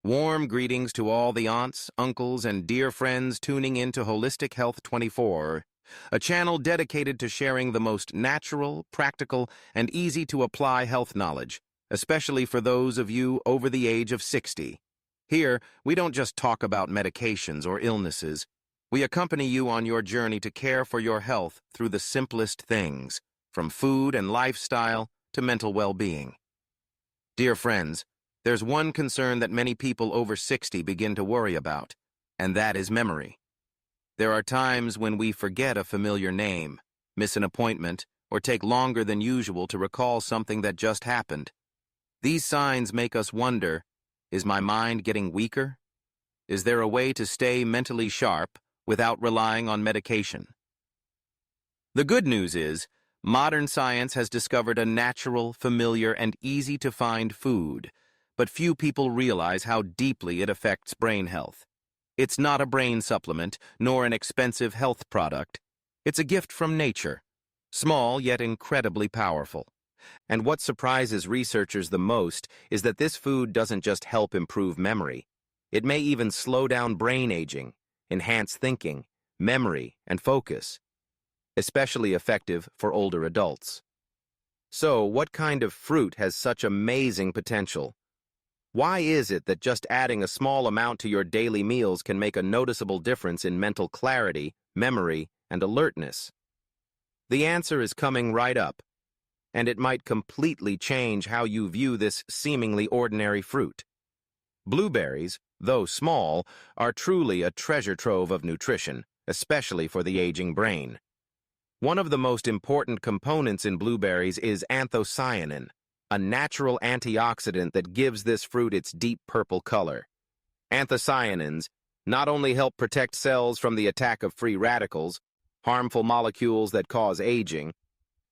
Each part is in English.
Warm greetings to all the aunts, uncles, and dear friends tuning in to Holistic Health 24, a channel dedicated to sharing the most natural, practical, and easy-to-apply health knowledge, especially for those of you over the age of 60. Here, we don't just talk about medications or illnesses. We accompany you on your journey to care for your health through the simplest things, from food and lifestyle to mental well-being. Dear friends, there's one concern that many people over 60 begin to worry about, and that is memory. There are times when we forget a familiar name, miss an appointment, or take longer than usual to recall something that just happened. These signs make us wonder, is my mind getting weaker? Is there a way to stay mentally sharp without relying on medication? The good news is, modern science has discovered a natural, familiar, and easy-to-find food, but few people realize how deeply it affects brain health. It's not a brain supplement, nor an expensive health product. It's a gift from nature, small yet incredibly powerful. And what surprises researchers the most is that this food doesn't just help improve memory. It may even slow down brain aging, enhance thinking, memory, and focus, especially effective for older adults. So, what kind of fruit has such amazing potential? Why is it that just adding a small amount to your daily meals can make a noticeable difference in mental clarity, memory, and alertness? The answer is coming right up, and it might completely change how you view this seemingly ordinary fruit. Blueberries, though small, are truly a treasure trove of nutrition, especially for the aging brain. One of the most important components in blueberries is anthocyanin, a natural antioxidant that gives this fruit its deep purple color. Anthocyanins not only help protect cells from the attack of free radicals, harmful molecules that cause aging,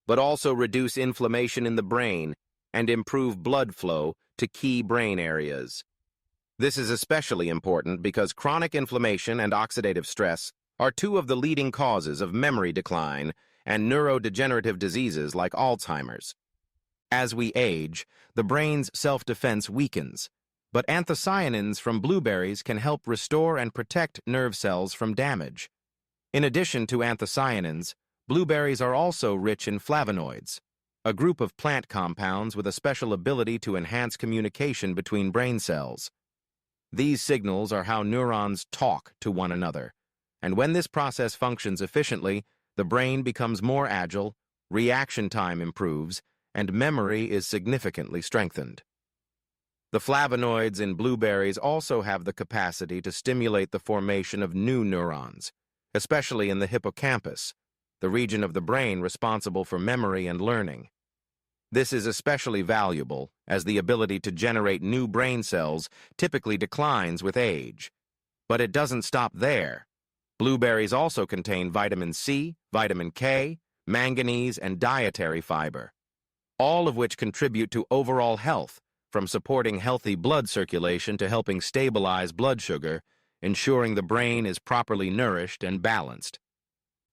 but also reduce inflammation in the brain and improve blood flow to key brain areas. This is especially important because chronic inflammation and oxidative stress are two of the leading causes of memory decline and neurodegenerative diseases like Alzheimer's. As we age, the brain's self-defense weakens, but anthocyanins from blueberries can help restore and protect nerve cells from damage. In addition to anthocyanins, blueberries are also rich in flavonoids, a group of plant compounds with a special ability to enhance communication between brain cells. These signals are how neurons talk to one another, and when this process functions efficiently, the brain becomes more agile, reaction time improves, and memory is significantly strengthened. The flavonoids in blueberries also have the capacity to stimulate the formation of new neurons, especially in the hippocampus, the region of the brain responsible for memory and learning. This is especially valuable as the ability to generate new brain cells typically declines with age. But it doesn't stop there. Blueberries also contain vitamin C, vitamin K, manganese, and dietary fiber, all of which contribute to overall health, from supporting healthy blood circulation to helping stabilize blood sugar, ensuring the brain is properly nourished and balanced.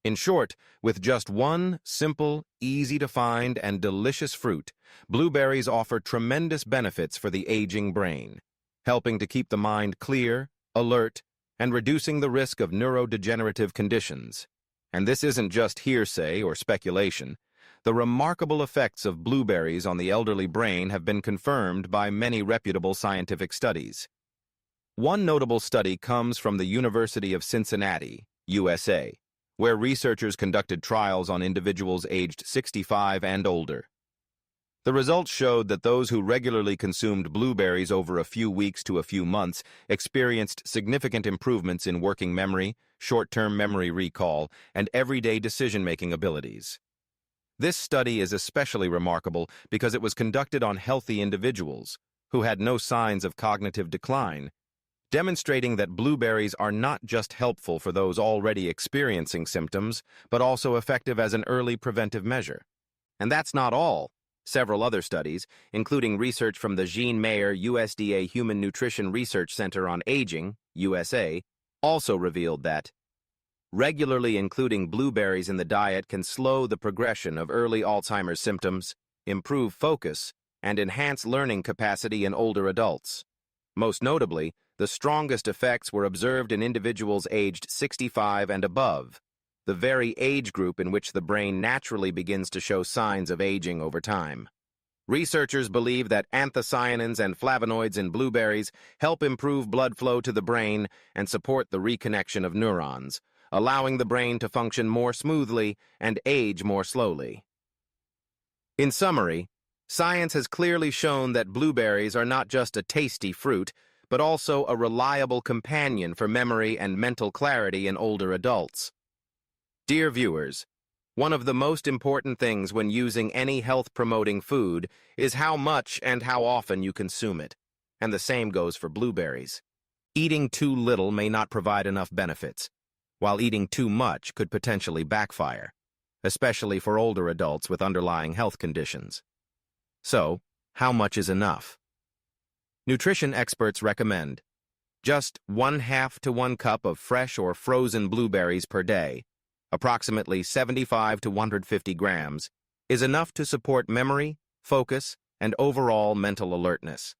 In short, with just one simple, easy-to-find, and delicious fruit, blueberries offer tremendous benefits for the aging brain, helping to keep the mind clear, alert, and reducing the risk of neurodegenerative conditions. And this isn't just hearsay or speculation. The remarkable effects of blueberries on the elderly brain have been confirmed by many reputable scientific studies. One notable study comes from the University of Cincinnati, USA, where researchers conducted trials on individuals aged 65 and older. The results showed that those who regularly consumed blueberries over a few weeks to a few months experienced significant improvements in working memory, short-term memory recall, and everyday decision-making abilities. This study is especially remarkable because it was conducted on healthy individuals who had no signs of cognitive decline, demonstrating that blueberries are not just helpful for those already experiencing symptoms, but also effective as an early preventive measure. And that's not all. Several other studies, including research from the Jean Mayer USDA Human Nutrition Research Center on Aging, USA, also revealed that regularly including blueberries in the diet can slow the progression of early Alzheimer's symptoms, improve focus, and enhance learning capacity in older adults. Most notably, the strongest effects were observed in individuals aged 65 and above, the very age group in which the brain naturally begins to show signs of aging over time. Researchers believe that anthocyanins and flavonoids in blueberries help improve blood flow to the brain and support the reconnection of neurons, allowing the brain to function more smoothly and age more slowly. In summary, science has clearly shown that blueberries are not just a tasty fruit, but also a reliable companion for memory and mental clarity in older adults. Dear viewers, one of the most important things when using any health-promoting food is how much and how often you consume it, and the same goes for blueberries. Eating too little may not provide enough benefits, while eating too much could potentially backfire, especially for older adults with underlying health conditions. So, how much is enough? Nutrition experts recommend just 1/2 to 1 cup of fresh or frozen blueberries per day, approximately 75 to 150 grams, is enough to support memory, focus, and overall mental alertness.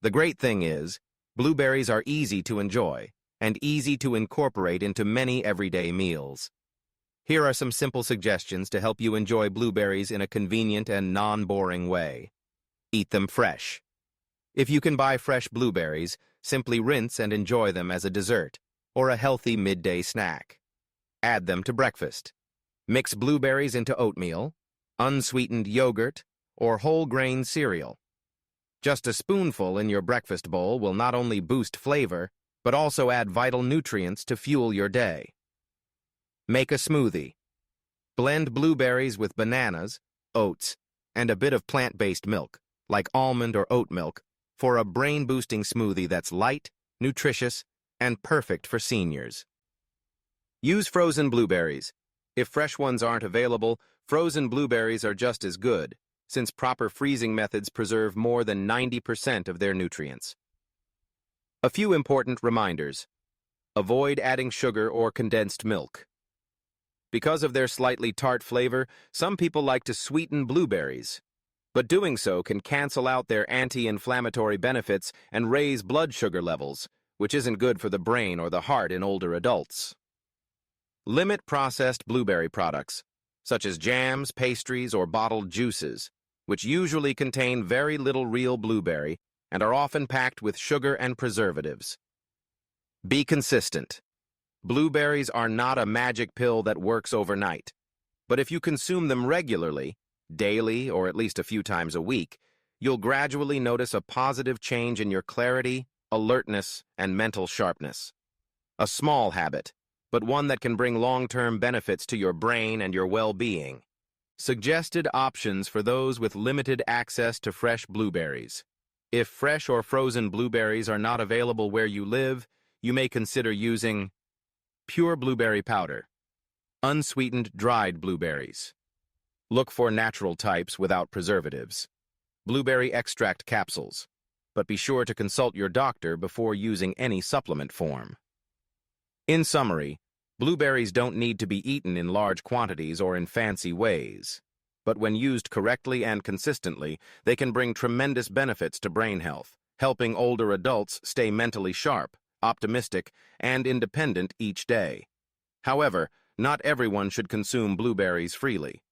The great thing is, blueberries are easy to enjoy and easy to incorporate into many everyday meals. Here are some simple suggestions to help you enjoy blueberries in a convenient and non-boring way. Eat them fresh. If you can buy fresh blueberries, simply rinse and enjoy them as a dessert or a healthy midday snack. Add them to breakfast. Mix blueberries into oatmeal, unsweetened yogurt, or whole grain cereal. Just a spoonful in your breakfast bowl will not only boost flavor, but also add vital nutrients to fuel your day. Make a smoothie. Blend blueberries with bananas, oats, and a bit of plant-based milk, like almond or oat milk, for a brain-boosting smoothie that's light, nutritious, and perfect for seniors. Use frozen blueberries. If fresh ones aren't available, frozen blueberries are just as good, since proper freezing methods preserve more than 90% of their nutrients. A few important reminders. Avoid adding sugar or condensed milk. Because of their slightly tart flavor, some people like to sweeten blueberries, but doing so can cancel out their anti-inflammatory benefits and raise blood sugar levels, which isn't good for the brain or the heart in older adults. Limit processed blueberry products, such as jams, pastries, or bottled juices, which usually contain very little real blueberry and are often packed with sugar and preservatives. Be consistent. Blueberries are not a magic pill that works overnight, but if you consume them regularly, daily or at least a few times a week, you'll gradually notice a positive change in your clarity, alertness, and mental sharpness. A small habit, but one that can bring long-term benefits to your brain and your well-being. Suggested options for those with limited access to fresh blueberries. If fresh or frozen blueberries are not available where you live, you may consider using pure blueberry powder, unsweetened dried blueberries. Look for natural types without preservatives. Blueberry extract capsules, but be sure to consult your doctor before using any supplement form. In summary, blueberries don't need to be eaten in large quantities or in fancy ways, but when used correctly and consistently, they can bring tremendous benefits to brain health, helping older adults stay mentally sharp, optimistic, and independent each day. However, not everyone should consume blueberries freely.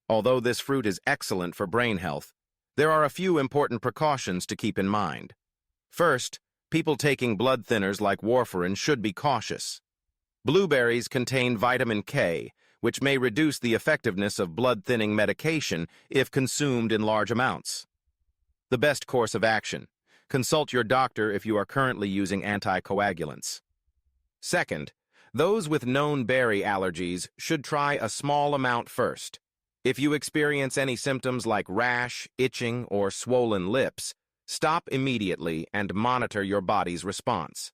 Although this fruit is excellent for brain health, there are a few important precautions to keep in mind. First, people taking blood thinners like warfarin should be cautious. Blueberries contain vitamin K, which may reduce the effectiveness of blood-thinning medication if consumed in large amounts. The best course of action: consult your doctor if you are currently using anticoagulants. Second, those with known berry allergies should try a small amount first. If you experience any symptoms like rash, itching, or swollen lips, stop immediately and monitor your body's response.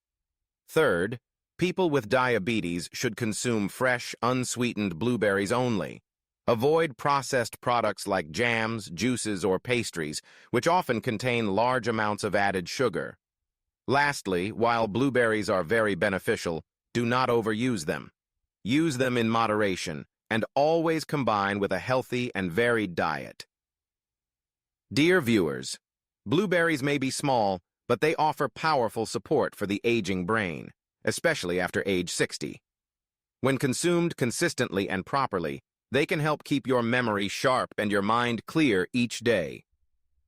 Third, people with diabetes should consume fresh, unsweetened blueberries only. Avoid processed products like jams, juices, or pastries, which often contain large amounts of added sugar. Lastly, while blueberries are very beneficial, do not overuse them. Use them in moderation, and always combine with a healthy and varied diet. Dear viewers, blueberries may be small, but they offer powerful support for the aging brain, especially after age 60. When consumed consistently and properly, they can help keep your memory sharp and your mind clear each day.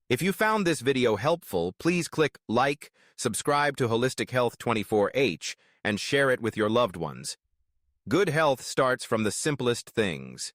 If you found this video helpful, please click like, subscribe to Holistic Health 24H, and share it with your loved ones. Good health starts from the simplest things.